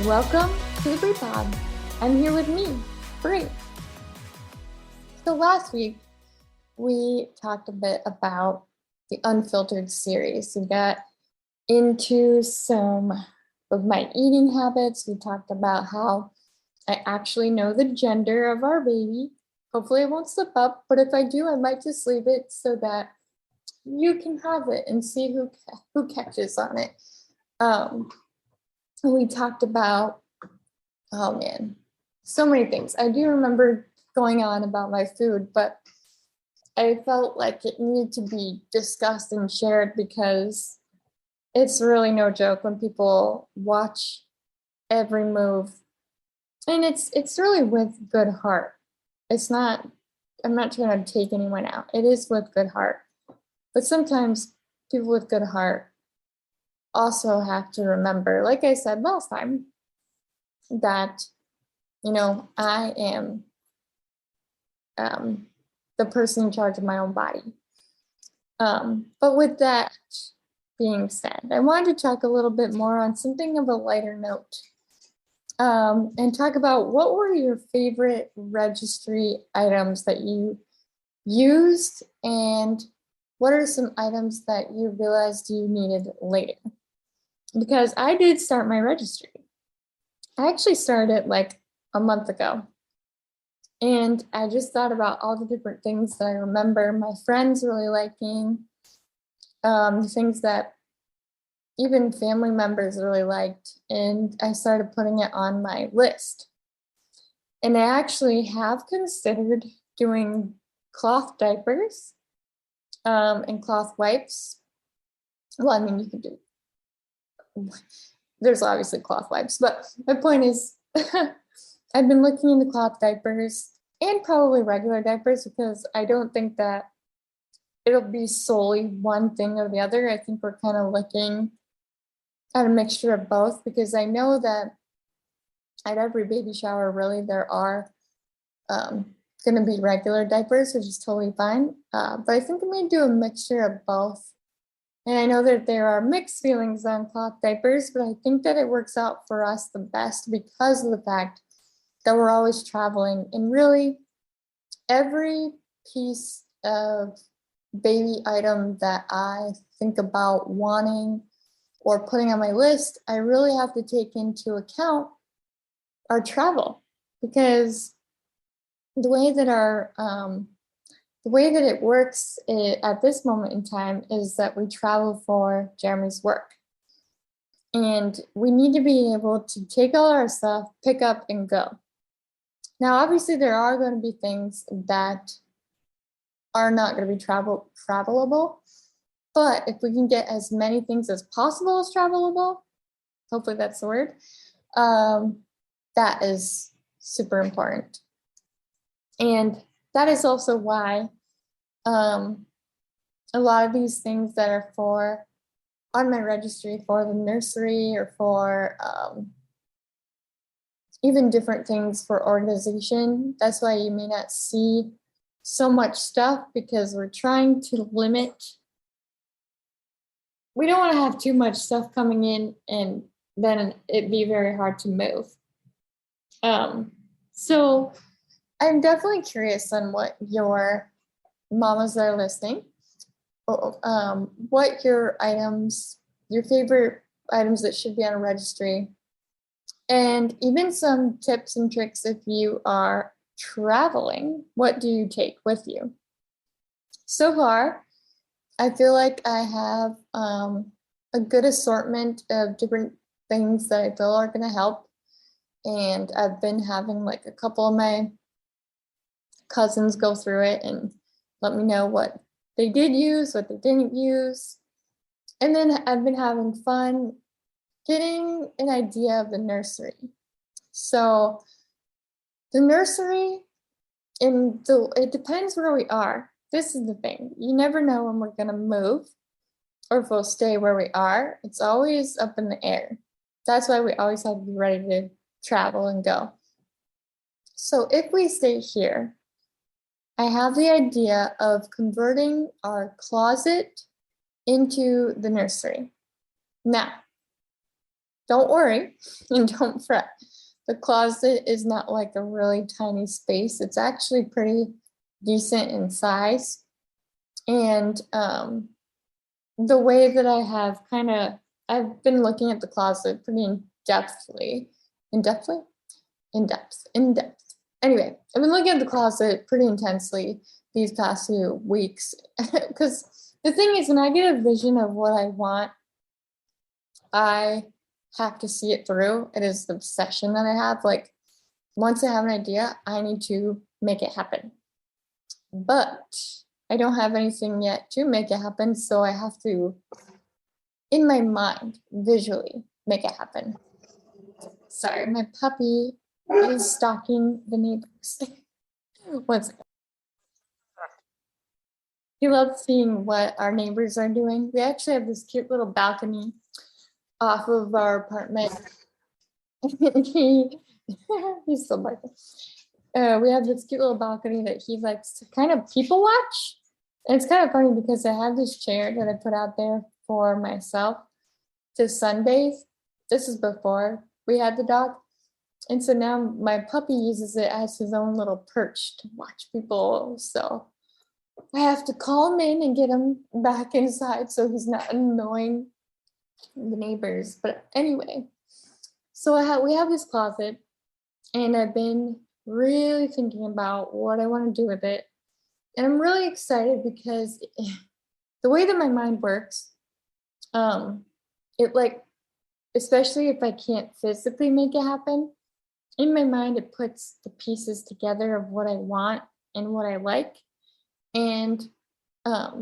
Welcome to the Bree Pod. I'm here with me, Bree. So last week, we talked a bit about the Unfiltered series. We got into some of my eating habits. We talked about how I actually know the gender of our baby. Hopefully it won't slip up, but if I do, I might just leave it so that you can have it and see who catches on it. We talked about, oh man, so many things. I do remember going on about my food, but I felt like it needed to be discussed and shared because it's really no joke when people watch every move. And it's really with good heart. I'm not trying to take anyone out. It is with good heart. But sometimes people with good heart also have to remember, like I said last time, that, I am the person in charge of my own body. But with that being said, I wanted to talk a little bit more on something of a lighter note and talk about what were your favorite registry items that you used and what are some items that you realized you needed later? Because I did start my registry. I actually started it like a month ago. And I just thought about all the different things that I remember my friends really liking, things that even family members really liked. And I started putting it on my list. And I actually have considered doing cloth diapers and cloth wipes. Well, I mean, you could do, there's obviously cloth wipes, but my point is, I've been looking into cloth diapers and probably regular diapers because I don't think that it'll be solely one thing or the other. I think we're kind of looking at a mixture of both because I know that at every baby shower, really, there are going to be regular diapers, which is totally fine. But I think I'm going to do a mixture of both. And I know that there are mixed feelings on cloth diapers, but I think that it works out for us the best because of the fact that we're always traveling. And really, every piece of baby item that I think about wanting or putting on my list, I really have to take into account our travel because the way that it works at this moment in time is that we travel for Jeremy's work. And we need to be able to take all our stuff, pick up, and go. Now, obviously, there are going to be things that are not going to be travelable. But if we can get as many things as possible as travelable, hopefully that's the word, that is super important. And that is also why a lot of these things that are on my registry for the nursery or for even different things for organization, that's why you may not see so much stuff because we're trying to limit. We don't want to have too much stuff coming in and then it'd be very hard to move. So I'm definitely curious on what your mamas that are listening, what your favorite items that should be on a registry, and even some tips and tricks if you are traveling. What do you take with you? So far, I feel like I have a good assortment of different things that I feel are going to help. And I've been having like a couple of my cousins go through it and let me know what they did use, what they didn't use. And then I've been having fun getting an idea of the nursery. So the nursery, it depends where we are. This is the thing. You never know when we're going to move or if we'll stay where we are. It's always up in the air. That's why we always have to be ready to travel and go. So if we stay here, I have the idea of converting our closet into the nursery. Now, don't worry and don't fret. The closet is not like a really tiny space. It's actually pretty decent in size. And the way that I have I've been looking at the closet pretty in depth. Anyway, I've been looking at the closet pretty intensely these past few weeks because the thing is, when I get a vision of what I want, I have to see it through. It is the obsession that I have. Like, once I have an idea, I need to make it happen. But I don't have anything yet to make it happen, so I have to, in my mind, visually make it happen. Sorry, my puppy is stalking the neighbors. One second. He loves seeing what our neighbors are doing. We actually have this cute little balcony off of our apartment. He's so barking. We have this cute little balcony that he likes to kind of people watch. And it's kind of funny because I have this chair that I put out there for myself to sunbathe. This is before we had the dog. And so now my puppy uses it as his own little perch to watch people. So I have to call him in and get him back inside so he's not annoying the neighbors. But anyway, so we have this closet, and I've been really thinking about what I want to do with it. And I'm really excited because the way that my mind works, it like, especially if I can't physically make it happen, in my mind, it puts the pieces together of what I want and what I like. And I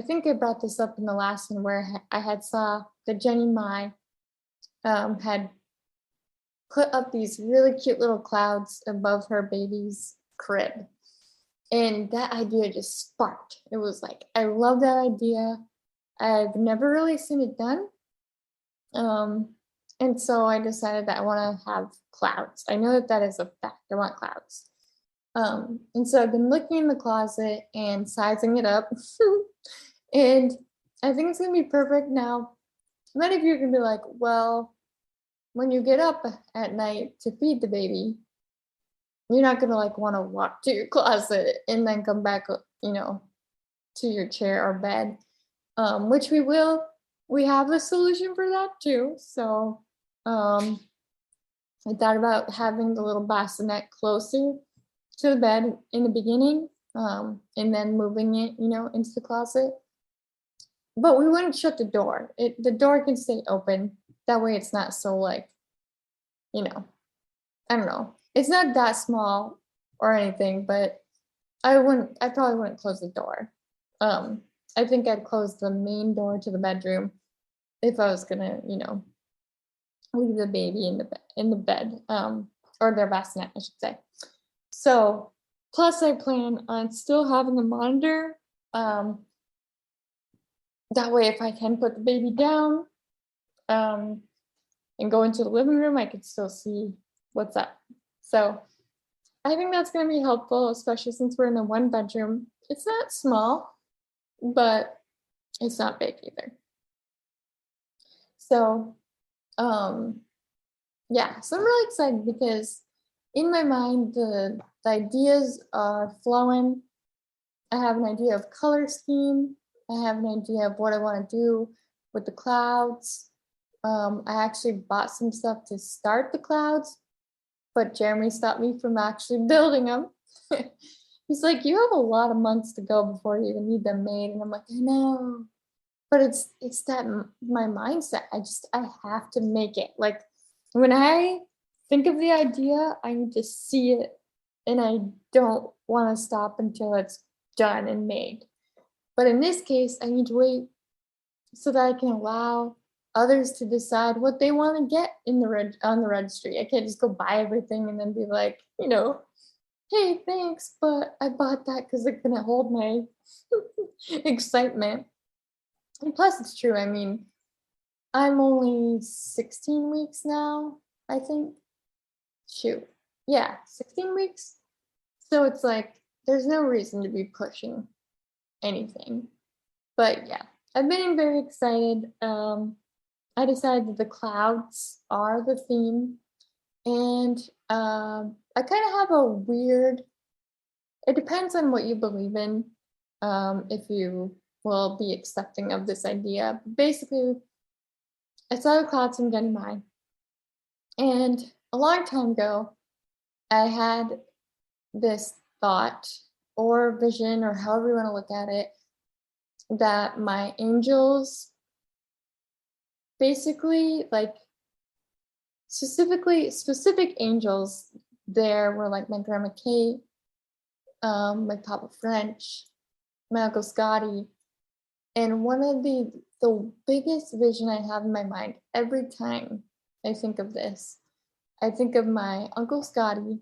think I brought this up in the last one where I had saw that Jenny Mai had put up these really cute little clouds above her baby's crib. And that idea just sparked. It was like, I love that idea. I've never really seen it done. And so I decided that I want to have clouds. I know that that is a fact. I want clouds. And so I've been looking in the closet and sizing it up. And I think it's going to be perfect. Now, many of you are going to be like, well, when you get up at night to feed the baby, you're not going to like want to walk to your closet and then come back, to your chair or bed, which we will. We have a solution for that too. So I thought about having the little bassinet closer to the bed in the beginning, and then moving it, into the closet. But we wouldn't shut the door. The door can stay open. That way it's not so like, I don't know. It's not that small or anything, but I probably wouldn't close the door. I think I'd close the main door to the bedroom if I was gonna, leave the baby in the bed, or their bassinet, I should say. So, plus I plan on still having a monitor. That way, if I can put the baby down, and go into the living room, I could still see what's up. So I think that's going to be helpful, especially since we're in a 1-bedroom. It's not small, but it's not big either. So, yeah, so I'm really excited because in my mind, the ideas are flowing. I have an idea of color scheme. I have an idea of what I want to do with the clouds. I actually bought some stuff to start the clouds, but Jeremy stopped me from actually building them. He's like, you have a lot of months to go before you even need them made. And I'm like, I know, but it's that my mindset. I have to make it. Like, when I think of the idea, I need to see it, and I don't want to stop until it's done and made. But in this case, I need to wait so that I can allow others to decide what they want to get on the registry. I can't just go buy everything and then be like, hey, thanks, but I bought that because it couldn't hold my excitement. And plus, it's true. I mean, I'm only 16 weeks now, I think. Shoot. Yeah, 16 weeks. So it's like, there's no reason to be pushing anything. But yeah, I've been very excited. I decided that the clouds are the theme, and I kind of have a weird. It depends on what you believe in, if you will be accepting of this idea. Basically, I saw the clouds from getting mine, and a long time ago, I had this thought or vision, or however you want to look at it, that my angels basically like specific angels there were like my grandma Kate, my Papa French, my Uncle Scotty, and one of the biggest vision I have in my mind every time I think of this, I think of my Uncle Scotty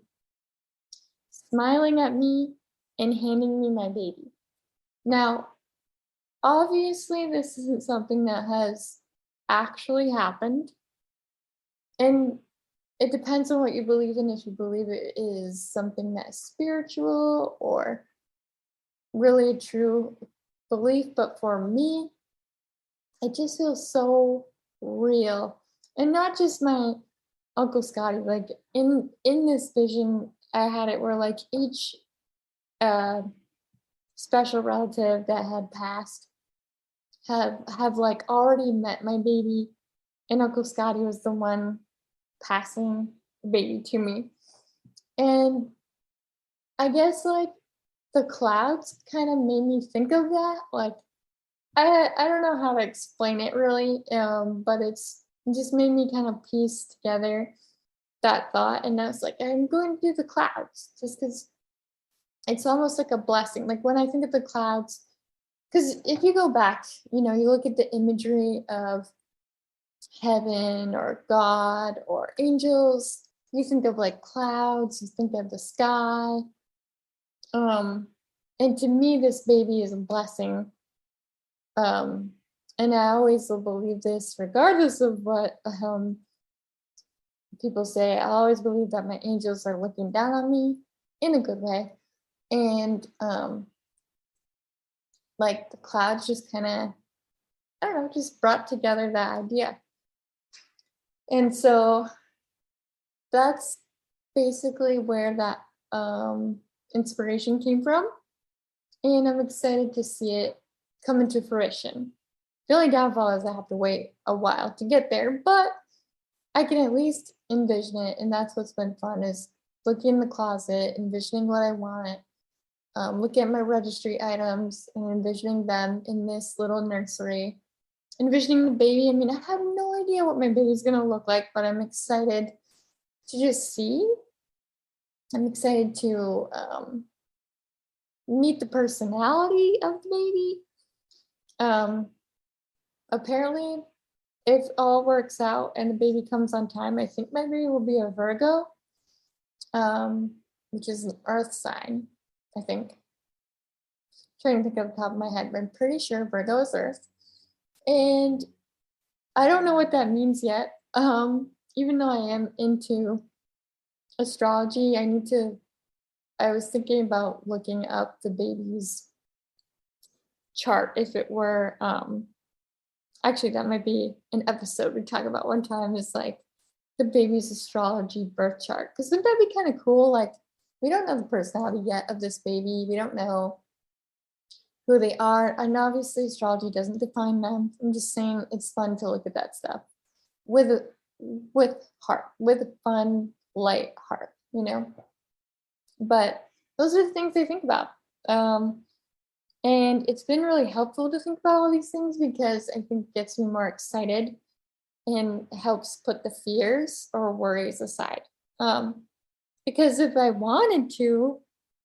smiling at me and handing me my baby. Now, obviously, this isn't something that has actually happened, and it depends on what you believe in. If you believe it is something that's spiritual or really a true belief, but for me, it just feels so real. And not just my Uncle Scotty, like in this vision, I had it where like each uh special relative that had passed have like already met my baby, and Uncle Scotty was the one passing the baby to me. And I guess like the clouds kind of made me think of that. Like I don't know how to explain it really, but it just made me kind of piece together that thought, and I was like, I'm going to do the clouds just because it's almost like a blessing. Like when I think of the clouds, because if you go back, you look at the imagery of heaven or God or angels, you think of like clouds, you think of the sky. Um, and to me, this baby is a blessing. Um, and I always will believe this, regardless of what people say. I always believe that my angels are looking down on me in a good way. And like the clouds just kind of, I don't know, just brought together that idea. And so that's basically where that inspiration came from. And I'm excited to see it come into fruition. The only downfall is I have to wait a while to get there, but I can at least envision it. And that's what's been fun, is looking in the closet, envisioning what I want, look at my registry items and envisioning them in this little nursery, envisioning the baby. I mean, I have no idea what my baby's gonna look like, but I'm excited to just see. I'm excited to meet the personality of the baby. Apparently, if all works out and the baby comes on time, I think my baby will be a Virgo, which is an earth sign, I think. Trying to think off the top of my head, but I'm pretty sure Virgo is Earth. And I don't know what that means yet. Even though I am into astrology, I was thinking about looking up the baby's chart if it were, actually, that might be an episode we talk about one time, is like the baby's astrology birth chart. Because wouldn't that be kind of cool? Like, we don't know the personality yet of this baby. We don't know who they are. And obviously astrology doesn't define them. I'm just saying it's fun to look at that stuff with heart, with a fun, light heart. But those are the things I think about. And it's been really helpful to think about all these things, because I think it gets me more excited and helps put the fears or worries aside. Because if I wanted to,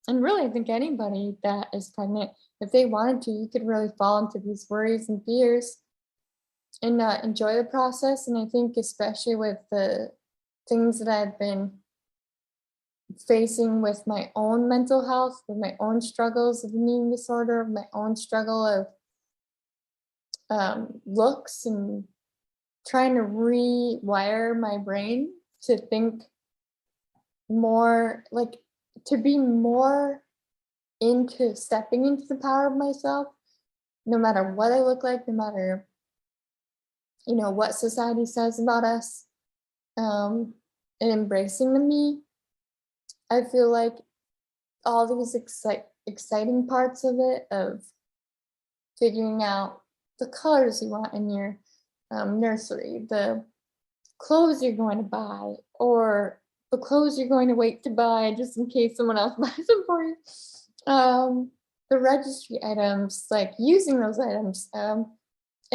and really I think anybody that is pregnant, if they wanted to, you could really fall into these worries and fears and not enjoy the process. And I think especially with the things that I've been facing with my own mental health, with my own struggles of an eating disorder, my own struggle of looks, and trying to rewire my brain to think more, like to be more into stepping into the power of myself, no matter what I look like, no matter what society says about us, and embracing the me. I feel like all these exciting parts of it, of figuring out the colors you want in your nursery, the clothes you're going to buy, or the clothes you're going to wait to buy just in case someone else buys them for you. The registry items, like using those items. And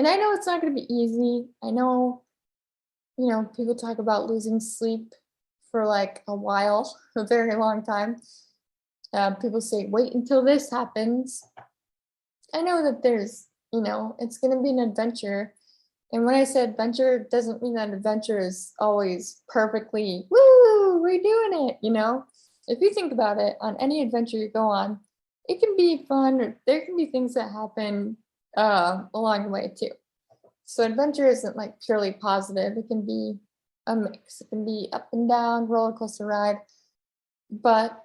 I know it's not going to be easy. I know, people talk about losing sleep for like a while, a very long time. People say, wait until this happens. I know that there's, it's going to be an adventure. And when I say adventure, it doesn't mean that adventure is always perfectly, woo, we're doing it, If you think about it, on any adventure you go on, it can be fun, or there can be things that happen along the way too. So adventure isn't like purely positive. It can be a mix. It can be up and down, roller coaster ride. But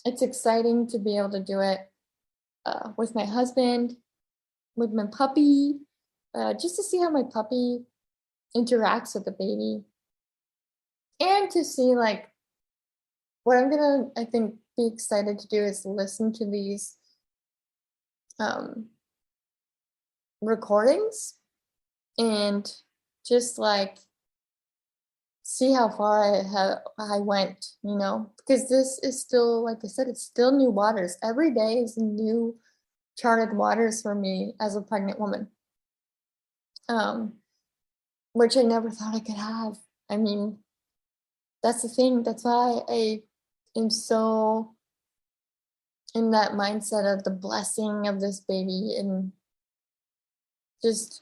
it's exciting to be able to do it with my husband, with my puppy, just to see how my puppy interacts with the baby, and to see like what I'm gonna, I think, be excited to do is listen to these recordings and just like see how far I went, because this is still, like I said, it's still new waters. Every day is new charted waters for me as a pregnant woman, which I never thought I could have. I mean, that's the thing. That's why I am so in that mindset of the blessing of this baby, and just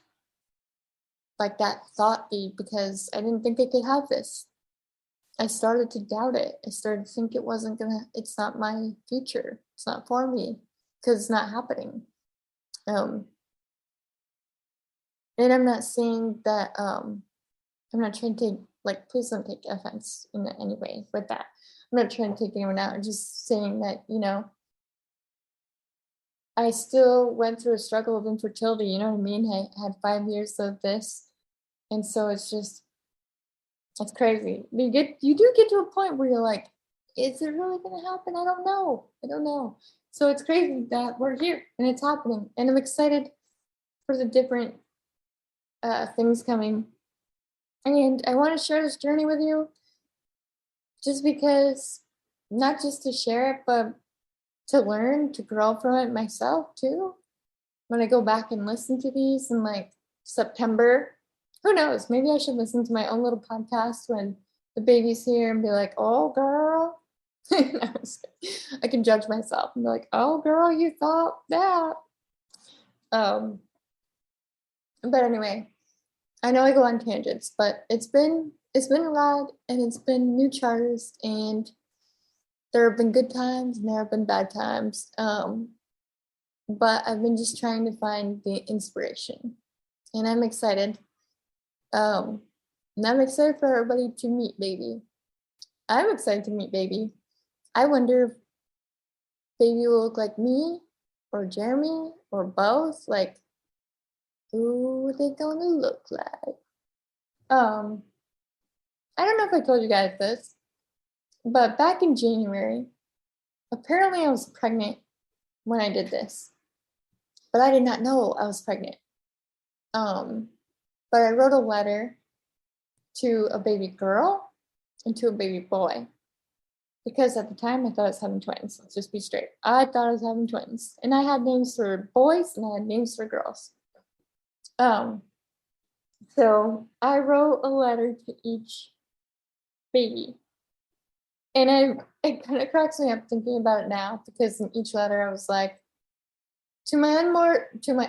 like that thought beat, because I didn't think I could have this. I started to doubt it. I started to think it's not my future. It's not for me because it's not happening. And I'm not saying that, I'm not trying to take, like, please don't take offense in any way with that. I'm not trying to take anyone out. I'm just saying that, I still went through a struggle of infertility, you know what I mean? I had 5 years of this. And so it's crazy. You do get to a point where you're like, is it really gonna happen? I don't know. So it's crazy that we're here and it's happening. And I'm excited for the different things coming. And I want to share this journey with you just because, not just to share it, but to learn, to grow from it myself too. When I go back and listen to these in like September, who knows? Maybe I should listen to my own little podcast when the baby's here and be like, oh, girl. No, I can judge myself and be like, oh, girl, you thought that. But anyway, I know I go on tangents, but it's been a ride, and it's been new charters, and there have been good times and there have been bad times. But I've been just trying to find the inspiration, and I'm excited. And I'm excited for everybody to meet baby. I'm excited to meet baby. I wonder if baby will look like me or Jeremy or both. Like, who are they gonna look like? I don't know if I told you guys this, but back in January, apparently I was pregnant when I did this, but I did not know I was pregnant. But I wrote a letter to a baby girl and to a baby boy, because at the time I thought I was having twins. Let's just be straight. I thought I was having twins, and I had names for boys and I had names for girls. So I wrote a letter to each baby, and it kind of cracks me up thinking about it now, because in each letter I was like, to my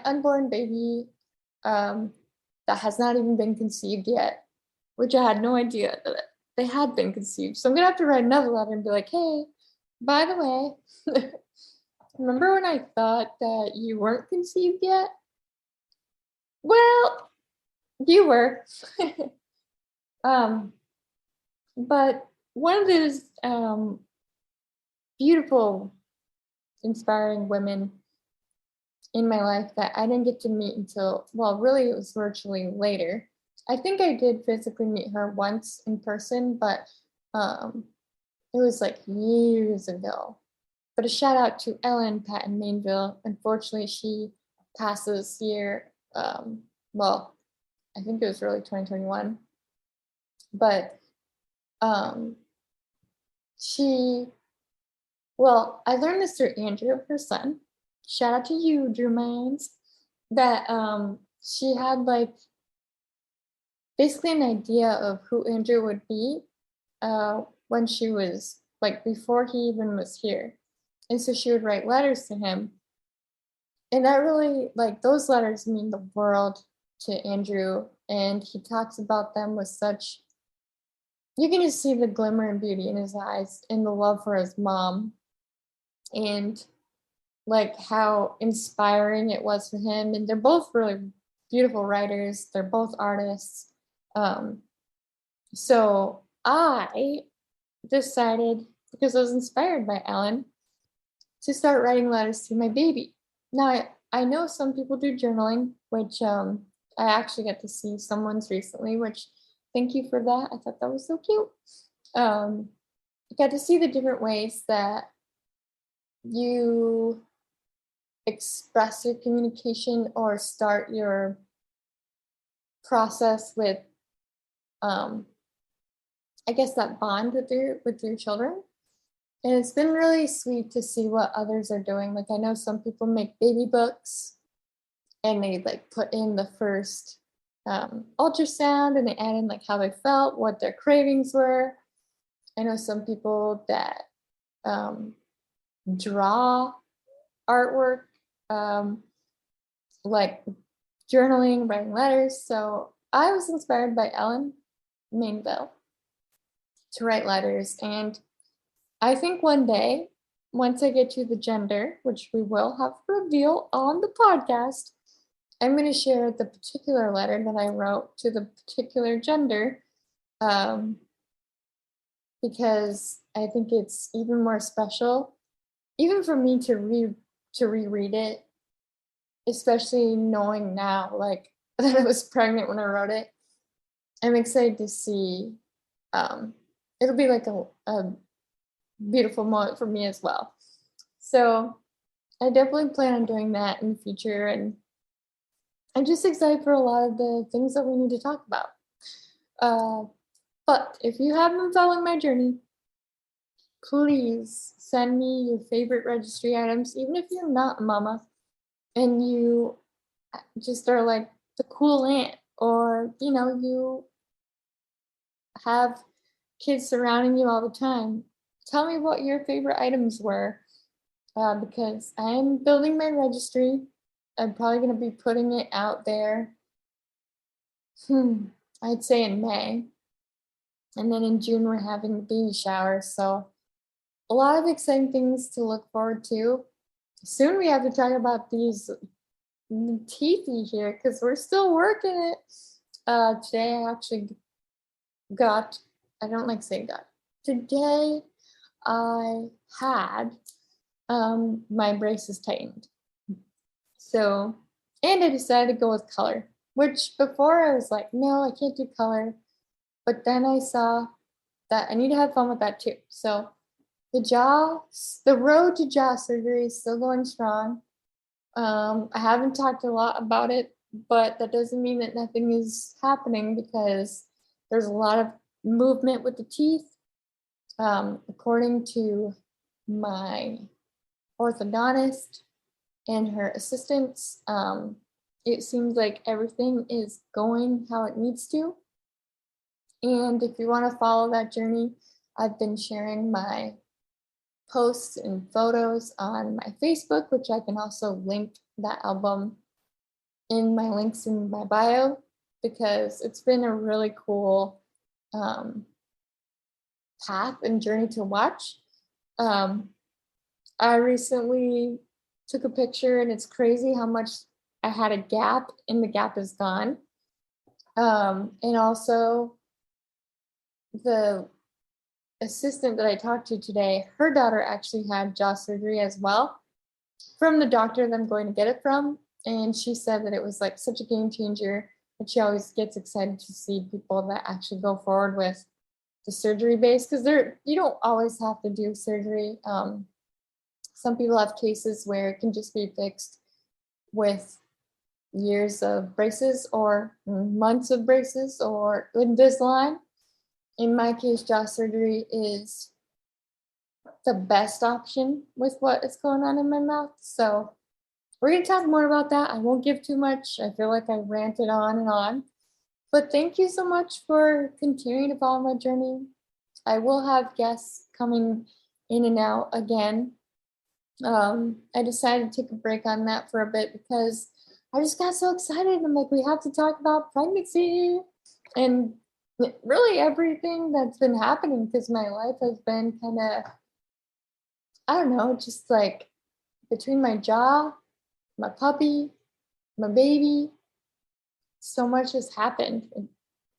unborn baby, that has not even been conceived yet, which I had no idea that they had been conceived. So I'm gonna have to write another letter and be like, hey, by the way, remember when I thought that you weren't conceived yet? Well, you were. But one of those beautiful, inspiring women in my life that I didn't get to meet until, well, really it was virtually later, I think I did physically meet her once in person, but it was like years ago. But a shout out to Ellen Pat in Mainville. Unfortunately, she passed this year. Well, I think it was early 2021. But um, she, well, I learned this through Andrew, her son. Shout out to you, Drew Mines. That she had like basically an idea of who Andrew would be when she was like before he even was here. And so she would write letters to him. And that really, like, those letters mean the world to Andrew. And he talks about them with such, you can just see the glimmer and beauty in his eyes and the love for his mom. And like how inspiring it was for him. And they're both really beautiful writers, they're both artists. So I decided, because I was inspired by Ellen, to start writing letters to my baby. Now, I know some people do journaling, which I actually got to see someone's recently, which thank you for that. I thought that was so cute. I got to see the different ways that you express your communication or start your process with, I guess, that bond with your children. And it's been really sweet to see what others are doing. Like, I know some people make baby books and they like put in the first ultrasound and they add in like how they felt, what their cravings were. I know some people that draw artwork, like journaling, writing letters. So I was inspired by Ellen Mainville to write letters. And I think one day, once I get to the gender, which we will have reveal on the podcast, I'm going to share the particular letter that I wrote to the particular gender, because I think it's even more special, even for me to reread it, especially knowing now, like, that I was pregnant when I wrote it. I'm excited to see. It'll be like a beautiful moment for me as well. So I definitely plan on doing that in the future, and I'm just excited for a lot of the things that we need to talk about. But if you have been following my journey, please send me your favorite registry items, even if you're not a mama and you just are like the cool aunt, or you have kids surrounding you all the time. Tell me what your favorite items were, because I'm building my registry. I'm probably going to be putting it out there, I'd say in May. And then in June, we're having the baby shower. So a lot of exciting things to look forward to. Soon we have to talk about these teethy here, because we're still working it. Today I actually got, I don't like saying that. Today I had my braces tightened. So, and I decided to go with color, which before I was like, no, I can't do color. But then I saw that I need to have fun with that too. So the road to jaw surgery is still going strong. I haven't talked a lot about it, but that doesn't mean that nothing is happening, because there's a lot of movement with the teeth. According to my orthodontist and her assistants, it seems like everything is going how it needs to. And if you want to follow that journey, I've been sharing my posts and photos on my Facebook, which I can also link that album in my links in my bio, because it's been a really cool path and journey to watch. I recently took a picture, and it's crazy how much I had a gap, and the gap is gone. And also, the assistant that I talked to today, her daughter actually had jaw surgery as well, from the doctor that I'm going to get it from. And she said that it was like such a game changer. but she always gets excited to see people that actually go forward with the surgery base, because you don't always have to do surgery. Some people have cases where it can just be fixed with years of braces or months of braces or Invisalign. In my case, jaw surgery is the best option with what is going on in my mouth. So we're going to talk more about that. I won't give too much. I feel like I ranted on and on. But thank you so much for continuing to follow my journey. I will have guests coming in and out again. I decided to take a break on that for a bit because I just got so excited. I'm like, we have to talk about pregnancy and really everything that's been happening, because my life has been kind of, I don't know, just like between my jaw, my puppy, my baby, so much has happened.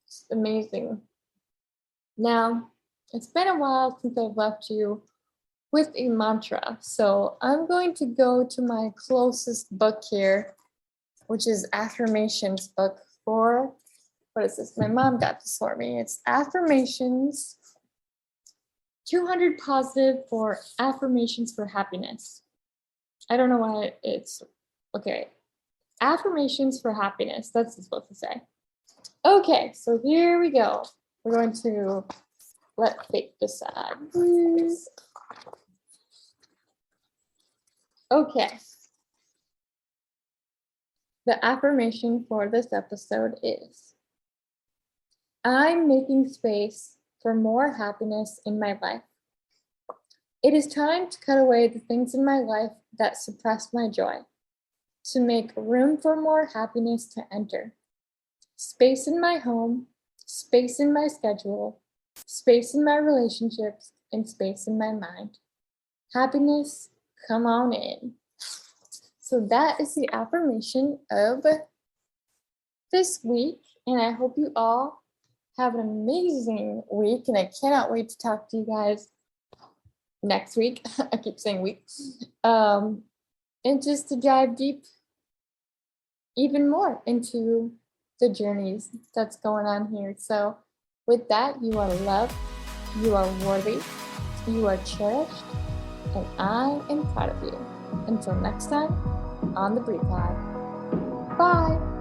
It's amazing. Now, it's been a while since I've left you with a mantra. So I'm going to go to my closest book here, which is Affirmations book for, what is this? My mom got this for me. It's Affirmations, 200 positive for affirmations for happiness. I don't know why it's, okay. Affirmations for happiness, that's what it's supposed to say. Okay, so here we go. We're going to let fate decide. Okay. The affirmation for this episode is, I'm making space for more happiness in my life. It is time to cut away the things in my life that suppress my joy, to make room for more happiness to enter. Space in my home, space in my schedule, space in my relationships, and space in my mind. Happiness, come on in. So that is the affirmation of this week, and I hope you all have an amazing week, and I cannot wait to talk to you guys next week. I keep saying week. And just to dive deep even more into the journeys that's going on here. So with that, you are loved, you are worthy, you are cherished, and I am proud of you. Until next time, on the Breathe Pod. Bye.